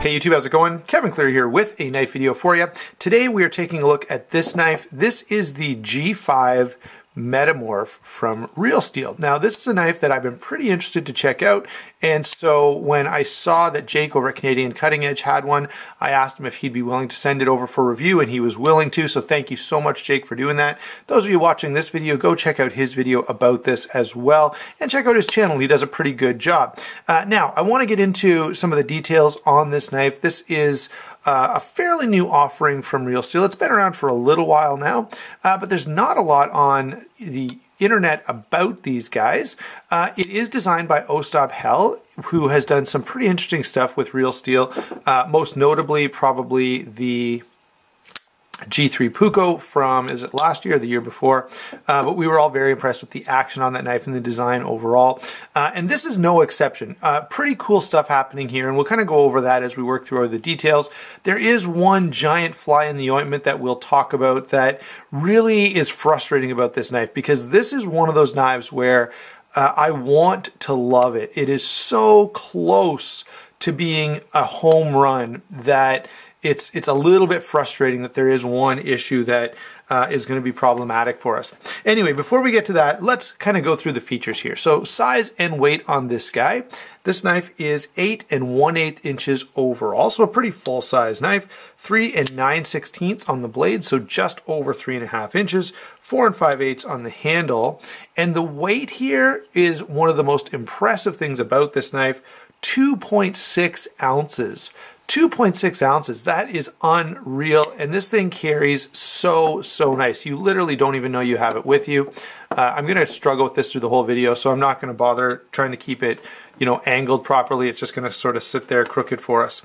Hey YouTube, how's it going? Kevin Clear here with a knife video for you. Today we are taking a look at this knife. This is the G5 Metamorph from RealSteel. Now this is a knife that I've been pretty interested to check out, and so when I saw that Jake over at Canadian Cutting Edge had one, I asked him if he'd be willing to send it over for review, and he was willing to, so thank you so much, Jake, for doing that. Those of you watching this video, go check out his video about this as well, and check out his channel. He does a pretty good job. Now, I want to get into some of the details on this knife. This is a fairly new offering from RealSteel. It's been around for a little while now, but there's not a lot on the internet about these guys. It is designed by Untitled, who has done some pretty interesting stuff with RealSteel, most notably probably the G3 Puko from, is it last year or the year before? But we were all very impressed with the action on that knife and the design overall. And this is no exception. Pretty cool stuff happening here, and we'll kind of go over that as we work through the details. There is one giant fly in the ointment that we'll talk about that really is frustrating about this knife, because this is one of those knives where I want to love it. It is so close to being a home run that it's a little bit frustrating that there is one issue that is going to be problematic for us. Anyway, before we get to that, let's kind of go through the features here. So size and weight on this guy. This knife is 8 1/8 inches overall, so a pretty full size knife. 3 9/16 on the blade, so just over 3.5 inches. 4 5/8 on the handle. And the weight here is one of the most impressive things about this knife. 2.6 ounces. 2.6 ounces, that is unreal, and this thing carries so nice. You literally don't even know you have it with you. I'm gonna struggle with this through the whole video, so I'm not gonna bother trying to keep it, angled properly. It's just gonna sort of sit there crooked for us.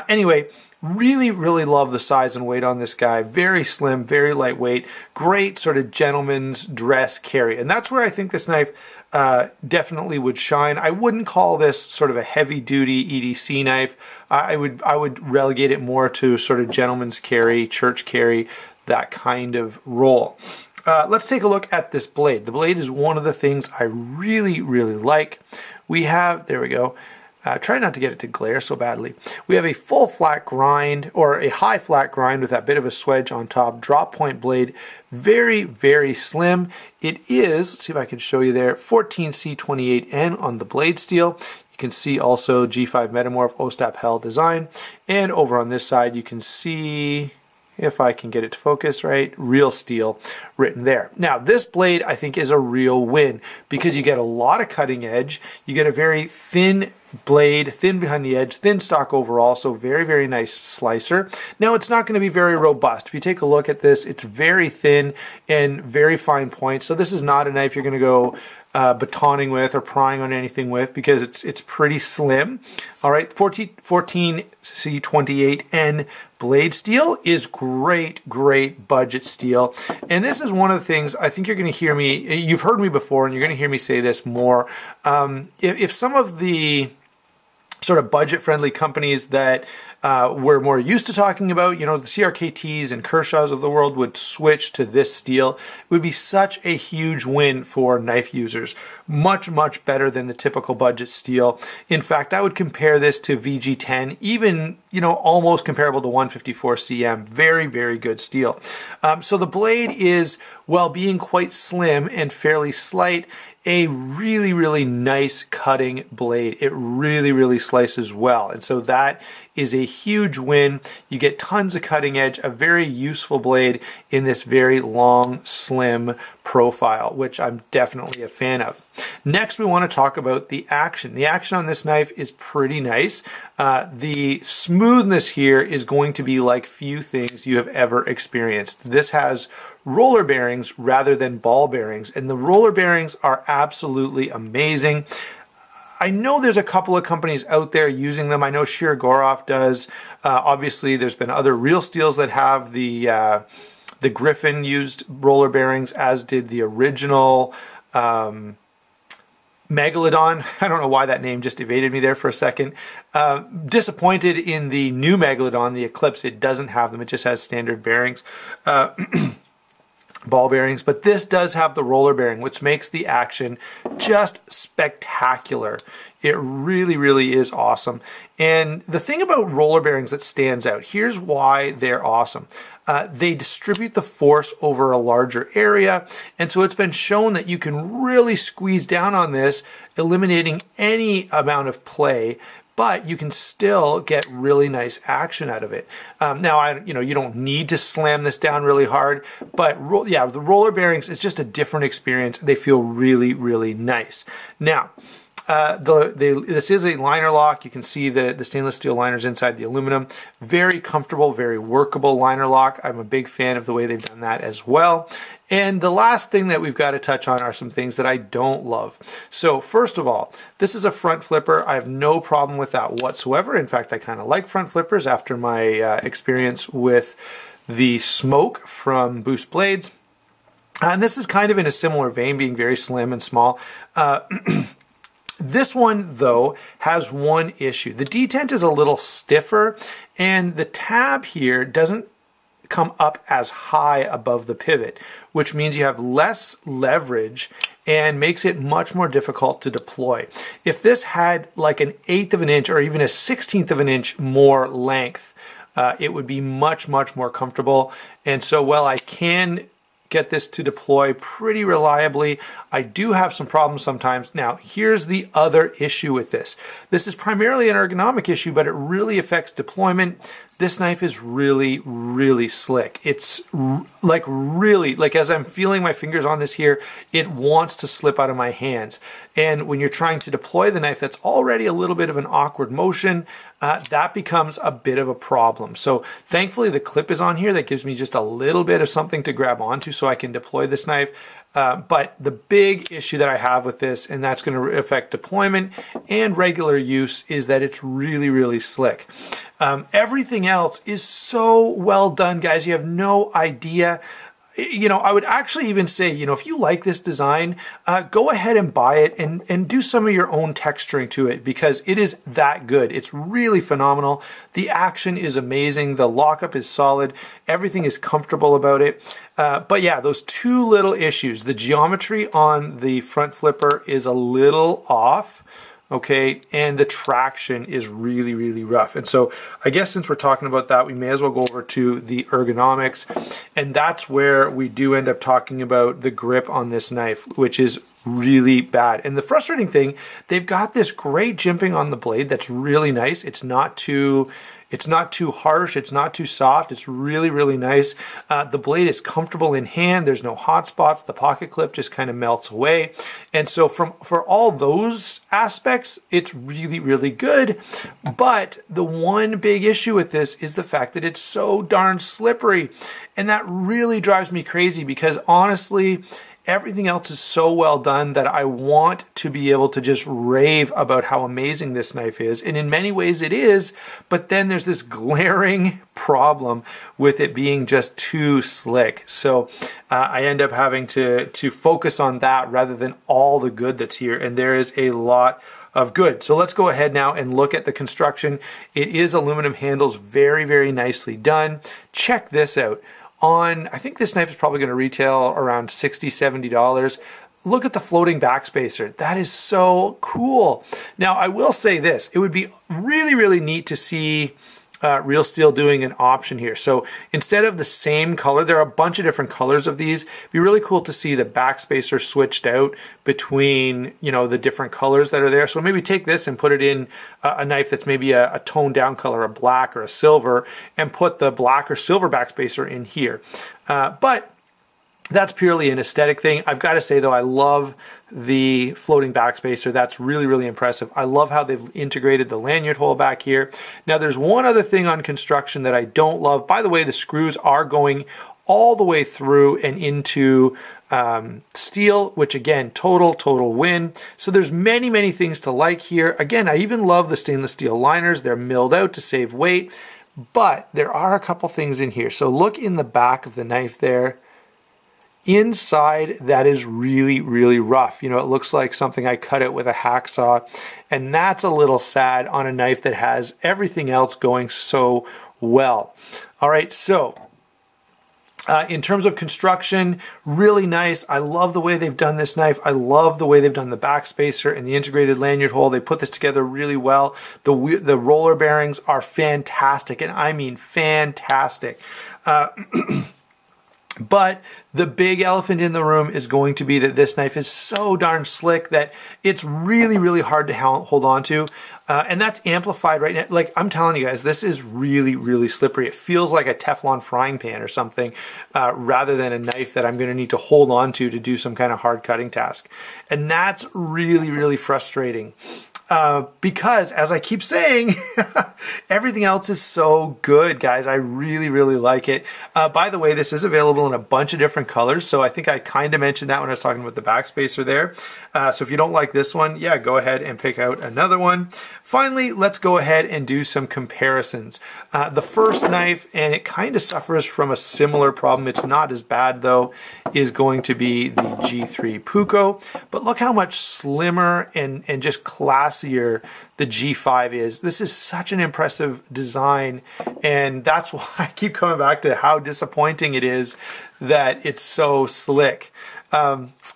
Anyway, really love the size and weight on this guy. Very slim, very lightweight, great sort of gentleman's dress carry, and that's where I think this knife definitely would shine. I wouldn't call this sort of a heavy-duty EDC knife. I would relegate it more to sort of gentleman's carry, church carry, that kind of role. Let's take a look at this blade. The blade is one of the things I really like. We have, there we go. Try not to get it to glare so badly. We have a full flat grind, or a high flat grind with that bit of a swedge on top, drop point blade, very slim. It is, let's see if I can show you there, 14C28N on the blade steel. You can see also G5 Metamorph Untitled design, and over on this side you can see, if I can get it to focus right, RealSteel written there. Now this blade I think is a real win, because you get a lot of cutting edge, you get a very thin blade, thin behind the edge, thin stock overall, so very nice slicer. Now it's not going to be very robust. If you take a look at this, it's very thin and very fine point, so this is not a knife you're going to go batoning with or prying on anything with, because it's pretty slim. All right, 14C28N blade steel is great budget steel, and this is one of the things I think you're going to hear me, you've heard me before and you're going to hear me say this more. If some of the sort of budget-friendly companies that we're more used to talking about, the CRKTs and Kershaws of the world would switch to this steel, it would be such a huge win for knife users. Much better than the typical budget steel. In fact, I would compare this to VG10, even, almost comparable to 154CM. Very good steel. So the blade is, while being quite slim and fairly slight, a really nice cutting blade. It really slices well, and so that is a huge win. You get tons of cutting edge, a very useful blade in this very long, slim profile, which I'm definitely a fan of. Next, we want to talk about the action. The action on this knife is pretty nice. The smoothness here is going to be like few things you have ever experienced. This has roller bearings rather than ball bearings, and the roller bearings are absolutely amazing. I know there's a couple of companies out there using them. I know Shirogorov does. Obviously, there's been other RealSteels that have the Griffin used roller bearings, as did the original Megalodon. I don't know why that name just evaded me there for a second. Disappointed in the new Megalodon, the Eclipse. It doesn't have them. It just has standard bearings. ball bearings, but this does have the roller bearing, which makes the action just spectacular. It really, really is awesome. And the thing about roller bearings that stands out, here's why they're awesome. They distribute the force over a larger area, and so it's been shown that you can really squeeze down on this, eliminating any amount of play, but you can still get really nice action out of it. Now, you don't need to slam this down really hard, but yeah, the roller bearings is just a different experience. They feel really, really nice. Now, this is a liner lock. You can see the stainless steel liners inside the aluminum. Very comfortable, very workable liner lock. I'm a big fan of the way they've done that as well. And the last thing that we've got to touch on are some things that I don't love. So first of all, this is a front flipper. I have no problem with that whatsoever. In fact, I kind of like front flippers after my experience with the smoke from Boost Blades. And this is kind of in a similar vein, being very slim and small. This one, though, has one issue. The detent is a little stiffer, and the tab here doesn't come up as high above the pivot, which means you have less leverage and makes it much more difficult to deploy. If this had like an 1/8 of an inch or even a 1/16 of an inch more length, it would be much, much more comfortable. And so while I can get this to deploy pretty reliably, I do have some problems sometimes. Now, here's the other issue with this. This is primarily an ergonomic issue, but it really affects deployment. This knife is really, really slick. It's like really, like as I'm feeling my fingers on this here, it wants to slip out of my hands. And when you're trying to deploy the knife, that's already a little bit of an awkward motion. That becomes a bit of a problem. So thankfully the clip is on here. That gives me just a little bit of something to grab onto so I can deploy this knife. But the big issue that I have with this, and that's going to affect deployment and regular use, is that it's really, really slick. Everything else is so well done, guys. You have no idea. You know, I would actually even say, you know, if you like this design, go ahead and buy it and do some of your own texturing to it, because it is that good. It's really phenomenal. The action is amazing. The lockup is solid. Everything is comfortable about it. But yeah, those two little issues. The geometry on the front flipper is a little off. Okay, and the traction is really, really rough. And so I guess since we're talking about that, we may as well go over to the ergonomics. And that's where we do end up talking about the grip on this knife, which is really bad. And the frustrating thing, they've got this great jimping on the blade that's really nice. It's not too harsh, it's not too soft, it's really, really nice. The blade is comfortable in hand, there's no hot spots, the pocket clip just kind of melts away. And so for all those aspects, it's really, really good. But the one big issue with this is the fact that it's so darn slippery. And that really drives me crazy, because honestly, everything else is so well done that I want to be able to just rave about how amazing this knife is. And in many ways it is, but then there's this glaring problem with it being just too slick. So I end up having to focus on that rather than all the good that's here. And there is a lot of good. So let's go ahead now and look at the construction. It is aluminum handles, very, very nicely done. Check this out. I think this knife is probably going to retail around $60, $70. Look at the floating backspacer. That is so cool. Now, I will say this. It would be really, really neat to see RealSteel doing an option here. So instead of the same color, there are a bunch of different colors of these. It'd be really cool to see the backspacer switched out between, you know, the different colors that are there. So maybe take this and put it in a knife that's maybe a toned down color, a black or a silver, and put the black or silver backspacer in here. But that's purely an aesthetic thing. I've got to say though, I love the floating backspacer. That's really, really impressive. I love how they've integrated the lanyard hole back here. Now there's one other thing on construction that I don't love. By the way, the screws are going all the way through and into steel, which again, total win. So there's many, many things to like here. Again, I even love the stainless steel liners. They're milled out to save weight, but there are a couple things in here. So look in the back of the knife there. Inside, that is really, really rough. You know, it looks like something I cut out with a hacksaw, and that's a little sad on a knife that has everything else going so well. All right, so In terms of construction, really nice. I love the way they've done this knife. I love the way they've done the backspacer and the integrated lanyard hole. They put this together really well. The roller bearings are fantastic, and I mean fantastic. But the big elephant in the room is going to be that this knife is so darn slick that it's really, really hard to hold on to. And that's amplified right now. Like, I'm telling you guys, this is really, really slippery. It feels like a Teflon frying pan or something, rather than a knife that I'm going to need to hold on to do some kind of hard cutting task. And that's really, really frustrating. Because, as I keep saying, everything else is so good, guys. I really, really like it. By the way, this is available in a bunch of different colors, so I think I kind of mentioned that when I was talking about the backspacer there. So if you don't like this one, yeah, go ahead and pick out another one. Finally, let's go ahead and do some comparisons. The first knife, and it kind of suffers from a similar problem, it's not as bad though, is going to be the G3 Puko. But look how much slimmer and just classier the G5 is. This is such an impressive design, and that's why I keep coming back to how disappointing it is that it's so slick.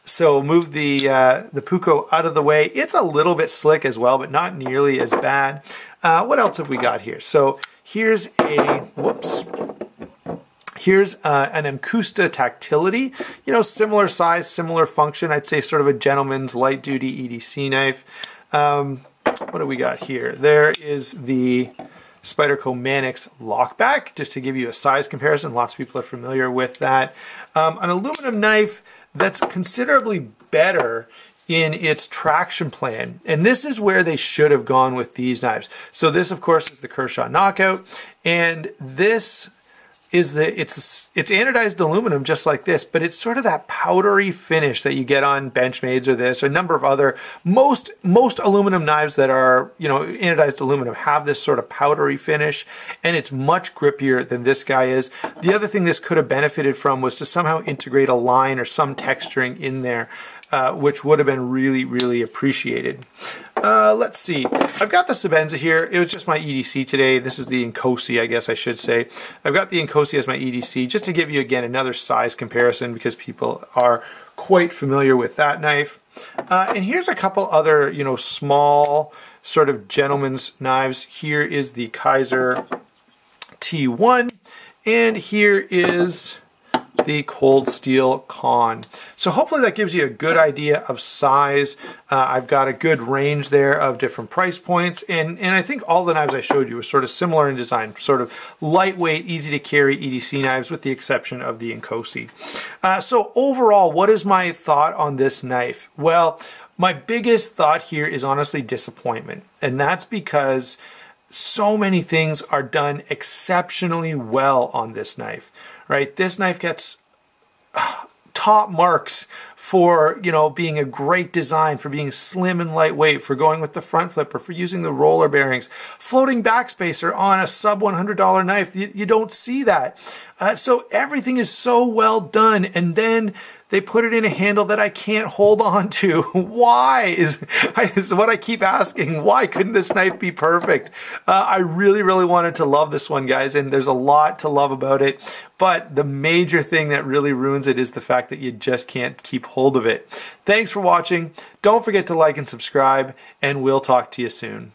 So move the Puko out of the way. It's a little bit slick as well, but not nearly as bad. What else have we got here? So here's a, whoops. Here's an Amcusta Tactility, you know, similar size, similar function. I'd say sort of a gentleman's light duty EDC knife. What do we got here? There is the Spyderco Manix Lockback, just to give you a size comparison. Lots of people are familiar with that. An aluminum knife that's considerably better in its traction plan. And this is where they should have gone with these knives. So this, of course, is the Kershaw Knockout. And this is it's anodized aluminum just like this, but it's sort of that powdery finish that you get on Benchmades or this, or a number of other, most aluminum knives that are, you know, anodized aluminum have this sort of powdery finish, and it's much grippier than this guy is. The other thing this could have benefited from was to somehow integrate a line or some texturing in there, which would have been really, really appreciated. Let's see. I've got the Sebenza here. It was just my EDC today. This is the Inkosi, I guess I should say. I've got the Inkosi as my EDC, just to give you, again, another size comparison, because people are quite familiar with that knife. And here's a couple other, you know, small sort of gentleman's knives. Here is the Kaiser T1, and here is the Cold Steel Con. So hopefully that gives you a good idea of size. I've got a good range there of different price points, and I think all the knives I showed you are sort of similar in design, sort of lightweight, easy to carry EDC knives, with the exception of the Inkosi. So overall, what is my thought on this knife? Well, my biggest thought here is honestly disappointment, and that's because so many things are done exceptionally well on this knife. Right, this knife gets top marks for, you know, being a great design, for being slim and lightweight, for going with the front flipper, for using the roller bearings, floating backspacer on a sub $100 knife. You don't see that. So everything is so well done, and then they put it in a handle that I can't hold on to. Why is what I keep asking. Why couldn't this knife be perfect? I really, really wanted to love this one, guys, and there's a lot to love about it. But the major thing that really ruins it is the fact that you just can't keep hold of it. Thanks for watching. Don't forget to like and subscribe, and we'll talk to you soon.